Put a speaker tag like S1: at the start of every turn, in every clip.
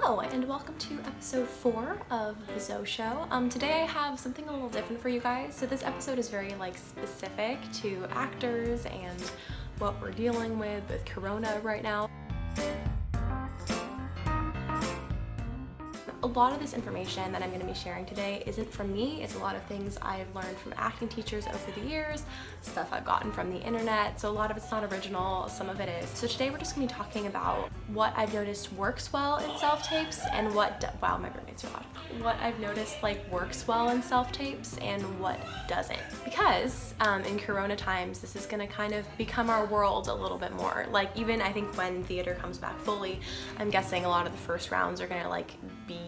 S1: Hello and welcome to episode 4 of the Zoe Show. Today I have something a little different for you guys. So this episode is very specific to actors and what we're dealing with Corona right now. A lot of this information that I'm going to be sharing today isn't from me. It's a lot of things I've learned from acting teachers over the years, stuff I've gotten from the internet, so a lot of it's not original, some of it is. So today we're just going to be talking about what I've noticed works well in self-tapes and wow, my roommates are loud. What I've noticed works well in self-tapes and what doesn't. Because in Corona times, this is going to kind of become our world a little bit more. Even I think when theater comes back fully, I'm guessing a lot of the first rounds are going to be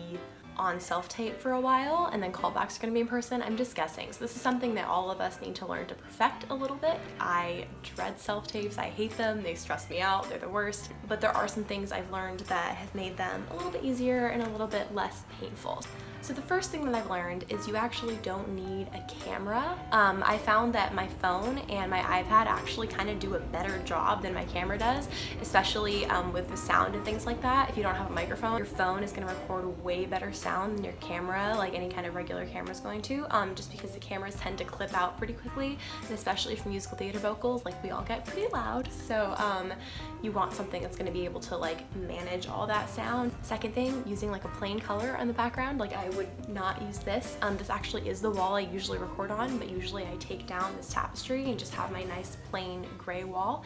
S1: on self-tape for a while, and then callbacks are going to be in person. I'm just guessing. So this is something that all of us need to learn to perfect a little bit. I dread self-tapes. I hate them. They stress me out. They're the worst. But there are some things I've learned that have made them a little bit easier and a little bit less painful. So the first thing that I've learned is you actually don't need a camera. I found that my phone and my iPad actually kind of do a better job than my camera does, especially with the sound and things like that. If you don't have a microphone, your phone is going to record way better sound than your camera, like any kind of regular camera is going to, just because the cameras tend to clip out pretty quickly, and especially for musical theater vocals, we all get pretty loud. So you want something that's going to be able to manage all that sound. Second thing, using a plain color on the background. I would not use this. This actually is the wall I usually record on, but usually I take down this tapestry and just have my nice plain gray wall.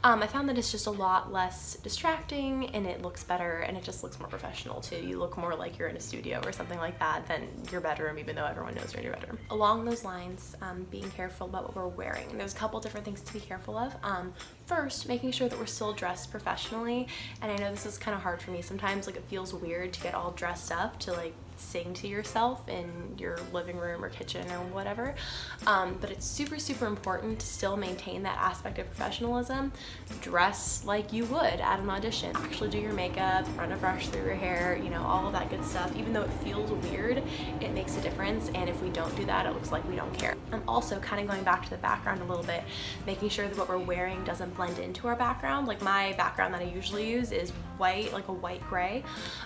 S1: I found that it's just a lot less distracting and it looks better and it just looks more professional too. You look more like you're in a studio or something like that than your bedroom, even though everyone knows you're in your bedroom. Along those lines, being careful about what we're wearing. There's a couple different things to be careful of. First, making sure that we're still dressed professionally, and I know this is kind of hard for me sometimes. It feels weird to get all dressed up to sing to yourself in your living room or kitchen or whatever, but it's super important to still maintain that aspect of professionalism. Dress like you would at an audition. Actually do your makeup, run a brush through your hair, all of that good stuff. Even though it feels weird, it makes a difference, and if we don't do that, it looks like we don't care. I'm also kind of going back to the background a little bit, making sure that what we're wearing doesn't blend into our background. My background that I usually use is white, a white gray,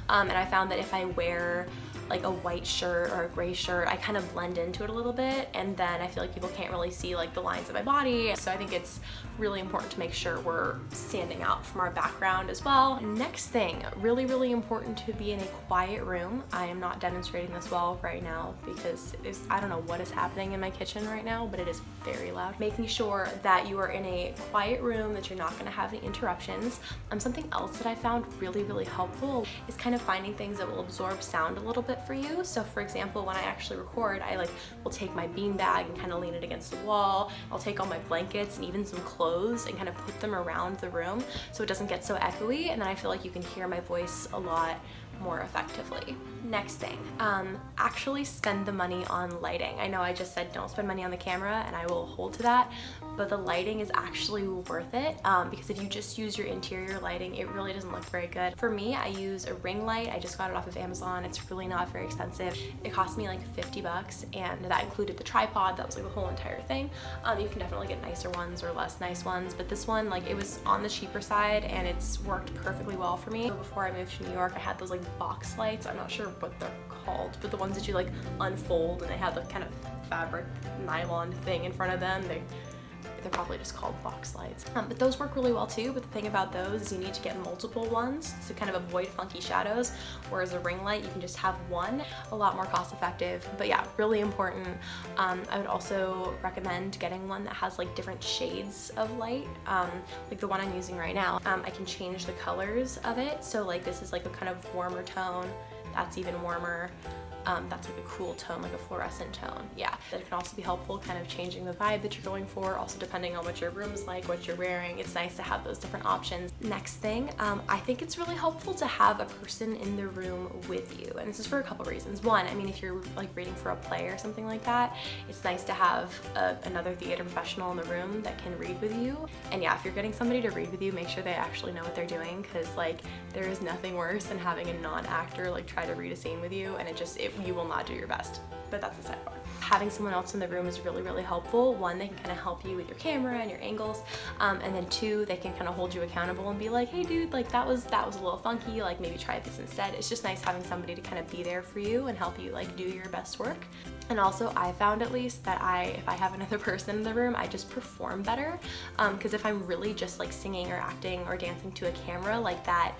S1: and I found that if I wear a white shirt or a gray shirt, I kind of blend into it a little bit, and then I feel like people can't really see the lines of my body. So I think it's really important to make sure we're standing out from our background as well. Next thing, really important to be in a quiet room. I am not demonstrating this well right now because I don't know what is happening in my kitchen right now, but it is very loud. Making sure that you are in a quiet room, that you're not going to have any interruptions. Something else that I found really helpful is kind of finding things that will absorb sound a little bit for you. So for example, when I actually record, I will take my bean bag and kind of lean it against the wall. I'll take all my blankets and even some clothes and kind of put them around the room so it doesn't get so echoey, and then I feel like you can hear my voice a lot more effectively. Next thing, actually spend the money on lighting. I know I just said don't spend money on the camera, and I will hold to that, but the lighting is actually worth it, because if you just use your interior lighting, it really doesn't look very good. For me, I use a ring light. I just got it off of Amazon. It's really not very expensive. It cost me $50, and that included the tripod. That was the whole entire thing. You can definitely get nicer ones or less nice ones, but this one, it was on the cheaper side, and it's worked perfectly well for me. So before I moved to New York, I had those box lights. I'm not sure what they're called, but the ones that you unfold and they have the kind of fabric nylon thing in front of them. They're probably just called box lights. But those work really well too, but the thing about those is you need to get multiple ones to kind of avoid funky shadows, whereas a ring light, you can just have one. A lot more cost effective, but yeah, really important. I would also recommend getting one that has different shades of light, like the one I'm using right now. I can change the colors of it, so this is a kind of warmer tone, that's even warmer. That's a cool tone, a fluorescent tone. Yeah, that can also be helpful, kind of changing the vibe that you're going for, also depending on what your room is like, what you're wearing. It's nice to have those different options. Next thing, I think it's really helpful to have a person in the room with you, and this is for a couple reasons. One, if you're reading for a play or something like that, it's nice to have another theater professional in the room that can read with you. And yeah, if you're getting somebody to read with you, make sure they actually know what they're doing, because there is nothing worse than having a non-actor try to read a scene with you, and it you will not do your best, but that's a sidebar. Having someone else in the room is really, really helpful. One, they can kind of help you with your camera and your angles, and then two, they can kind of hold you accountable and be like, hey dude, like that was a little funky, like maybe try this instead. It's just nice having somebody to kind of be there for you and help you like do your best work. And also I found at least that if I have another person in the room, I just perform better, because if I'm really just like singing or acting or dancing to a camera like that,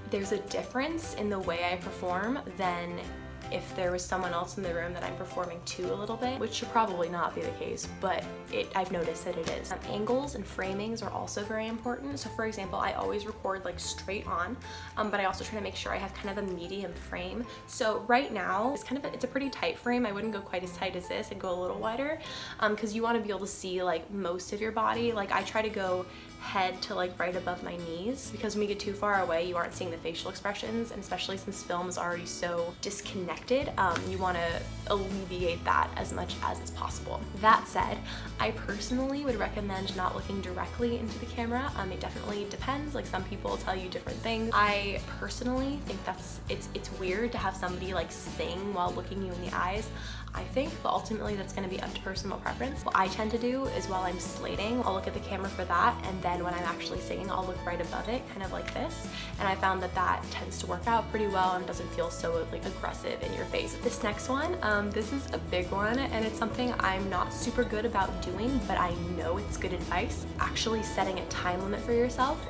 S1: there's a difference in the way I perform than if there was someone else in the room that I'm performing to a little bit, which should probably not be the case, but I've noticed that it is. Angles and framings are also very important. So for example, I always record like straight on, but I also try to make sure I have kind of a medium frame. So right now, it's a pretty tight frame. I wouldn't go quite as tight as this and go a little wider, because you want to be able to see like most of your body. Like I try to go head to like right above my knees, because when you get too far away, you aren't seeing the facial expressions, and especially since film is already so disconnected, you want to alleviate that as much as it's possible. That said, I personally would recommend not looking directly into the camera. It definitely depends. Like some people tell you different things. I personally think it's weird to have somebody like sing while looking you in the eyes. I think, but ultimately that's going to be up to personal preference. What I tend to do is while I'm slating, I'll look at the camera for that, and then when I'm actually singing, I'll look right above it, kind of like this. And I found that that tends to work out pretty well and doesn't feel so like aggressive in your face. This next one, this is a big one, and it's something I'm not super good about doing, but I know it's good advice. Actually setting a time limit for yourself.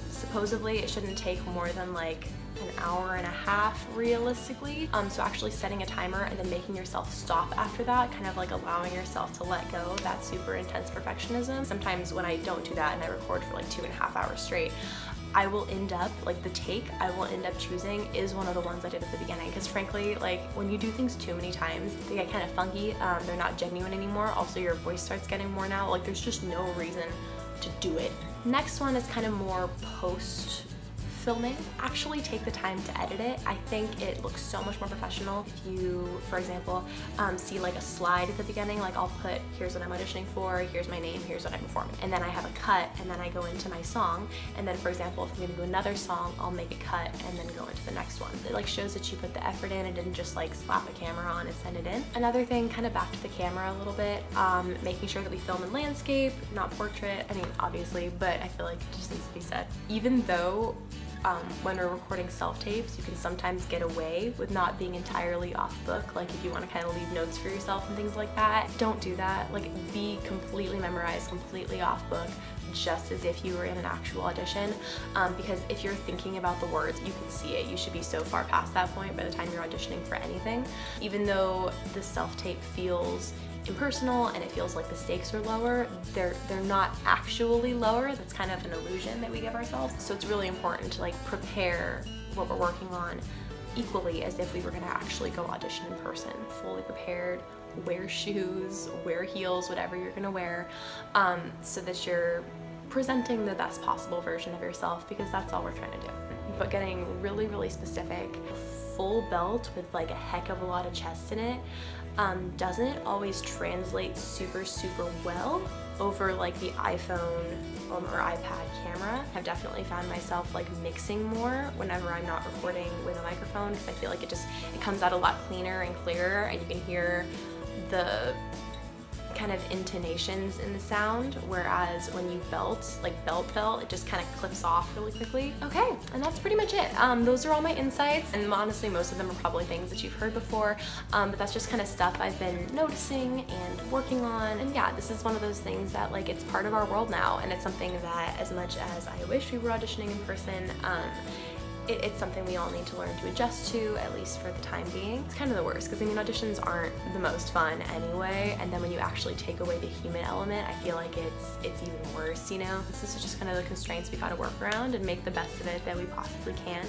S1: Supposedly it shouldn't take more than like an hour and a half realistically. So actually setting a timer and then making yourself stop after that, kind of like allowing yourself to let go of that super intense perfectionism. Sometimes when I don't do that and I record for like 2.5 hours straight, I will end up, like the take I will end up choosing is one of the ones I did at the beginning, because frankly, like when you do things too many times, they get kind of funky, they're not genuine anymore. Also your voice starts getting worn out, like there's just no reason to do it. Next one is kind of more post filming. Actually take the time to edit it. I think it looks so much more professional if you, for example, see like a slide at the beginning, like I'll put, here's what I'm auditioning for, here's my name, here's what I'm performing, and then I have a cut, and then I go into my song, and then for example, if I'm gonna do another song, I'll make a cut and then go into the next one. It like shows that you put the effort in and didn't just like slap a camera on and send it in. Another thing, kind of back to the camera a little bit, making sure that we film in landscape, not portrait. I mean, obviously, but I feel like it just needs to be said. Even though when we're recording self-tapes, you can sometimes get away with not being entirely off book. Like if you want to kind of leave notes for yourself and things like that, don't do that. Like be completely memorized, completely off book, just as if you were in an actual audition, because if you're thinking about the words, you can see it. You should be so far past that point by the time you're auditioning for anything. Even though the self-tape feels impersonal and it feels like the stakes are lower, they're not actually lower. That's kind of an illusion that we give ourselves. So it's really important to like prepare what we're working on equally as if we were going to actually go audition in person. Fully prepared, wear shoes, wear heels, whatever you're going to wear, so that you're presenting the best possible version of yourself, because that's all we're trying to do. But getting really, really specific, full belt with like a heck of a lot of chest in it, doesn't always translate super well over like the iPhone or iPad camera. I've definitely found myself like mixing more whenever I'm not recording with a microphone, because I feel like it comes out a lot cleaner and clearer, and you can hear the kind of intonations in the sound, whereas when you belt, like belt, it just kind of clips off really quickly. Okay, and that's pretty much it. Those are all my insights, and honestly most of them are probably things that you've heard before, but that's just kind of stuff I've been noticing and working on. And yeah, this is one of those things that like it's part of our world now, and it's something that as much as I wish we were auditioning in person, it's something we all need to learn to adjust to, at least for the time being. It's kind of the worst, because I mean auditions aren't the most fun anyway, and then when you actually take away the human element, I feel like it's even worse, you know? This is just kind of the constraints we gotta work around and make the best of it that we possibly can,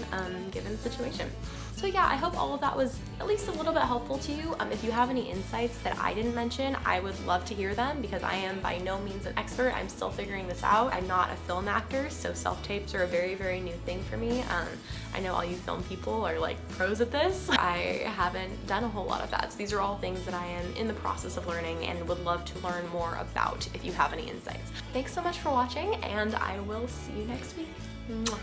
S1: given the situation. So yeah, I hope all of that was at least a little bit helpful to you. If you have any insights that I didn't mention, I would love to hear them, because I am by no means an expert. I'm still figuring this out. I'm not a film actor, so self-tapes are a very, very new thing for me. I know all you film people are like pros at this. I haven't done a whole lot of that. So these are all things that I am in the process of learning and would love to learn more about if you have any insights. Thanks so much for watching, and I will see you next week. Mwah.